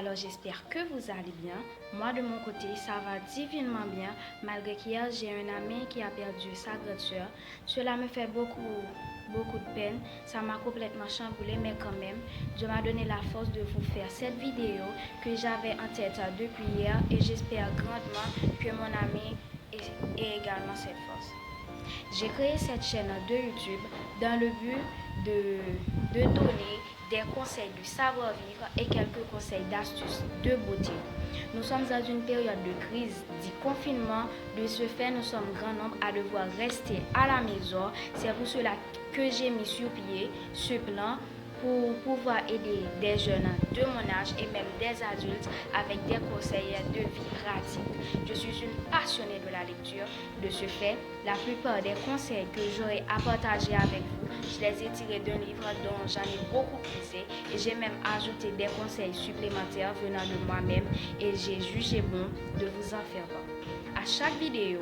Alors j'espère que vous allez bien. Moi de mon côté, ça va divinement bien, malgré qu'hier j'ai un ami qui a perdu sa grande sœur. Cela me fait beaucoup de peine. Ça m'a complètement chamboulé, mais quand même, Dieu m'a donné la force de vous faire cette vidéo que j'avais en tête depuis hier et j'espère grandement que mon ami ait également cette force. J'ai créé cette chaîne de YouTube dans le but de donner des conseils de savoir-vivre et quelques conseils d'astuces de beauté. Nous sommes dans une période de crise, dit confinement. De ce fait, nous sommes grand nombre à devoir rester à la maison. C'est pour cela que j'ai mis sur pied ce plan pour pouvoir aider des jeunes de mon âge et même des adultes avec des conseils de vie pratiques. Je suis une passionnée de la lecture. De ce fait, la plupart des conseils que j'aurai à partager avec vous, je les ai tirés d'un livre dont j'en ai beaucoup prisé et j'ai même ajouté des conseils supplémentaires venant de moi-même et j'ai jugé bon de vous en faire part. À chaque vidéo,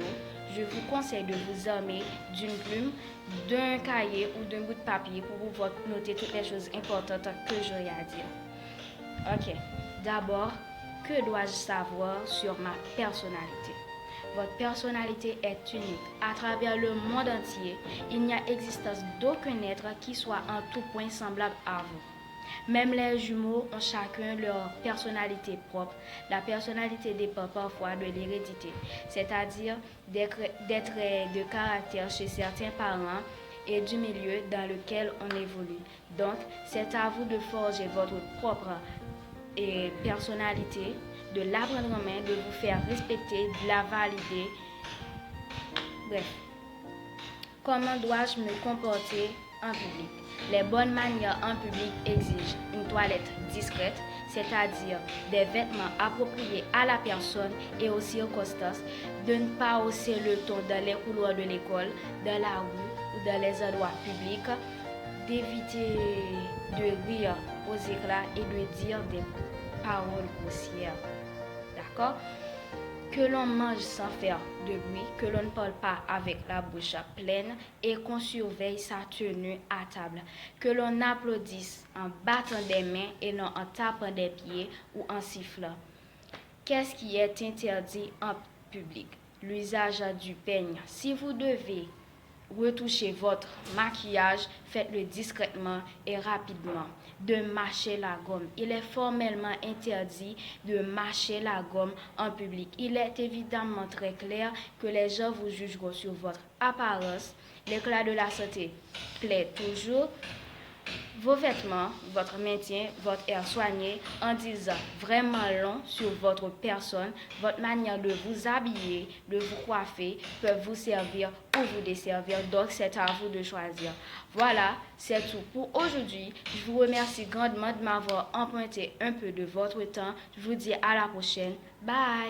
je vous conseille de vous armer d'une plume, d'un cahier ou d'un bout de papier pour pouvoir noter toutes les choses importantes que j'aurai à dire. Ok, d'abord, que dois-je savoir sur ma personnalité? Votre personnalité est unique. À travers le monde entier, il n'y a existence d'aucun être qui soit en tout point semblable à vous. Même les jumeaux ont chacun leur personnalité propre. La personnalité dépend parfois de l'hérédité, c'est-à-dire des traits de caractère chez certains parents et du milieu dans lequel on évolue. Donc, c'est à vous de forger votre propre personnalité, de l'apprendre en main, de vous faire respecter, de la valider. Bref, comment dois-je me comporter en public? Les bonnes manières en public exigent une toilette discrète, c'est-à-dire des vêtements appropriés à la personne et aux circonstances, de ne pas hausser le ton dans les couloirs de l'école, dans la rue ou dans les endroits publics, d'éviter de rire aux éclats et de dire des paroles grossières. D'accord? Que l'on mange sans faire de bruit, que l'on ne parle pas avec la bouche pleine et qu'on surveille sa tenue à table. Que l'on applaudisse en battant des mains et non en tapant des pieds ou en sifflant. Qu'est-ce qui est interdit en public? L'usage du peigne. Si vous devez retoucher votre maquillage, faites-le discrètement et rapidement. De mâcher la gomme. Il est formellement interdit de mâcher la gomme en public. Il est évidemment très clair que les gens vous jugeront sur votre apparence. L'éclat de la santé plaît toujours. Vos vêtements, votre maintien, votre air soigné, en disant vraiment long sur votre personne, votre manière de vous habiller, de vous coiffer, peuvent vous servir ou vous desservir. Donc, c'est à vous de choisir. Voilà, c'est tout pour aujourd'hui. Je vous remercie grandement de m'avoir emprunté un peu de votre temps. Je vous dis à la prochaine. Bye!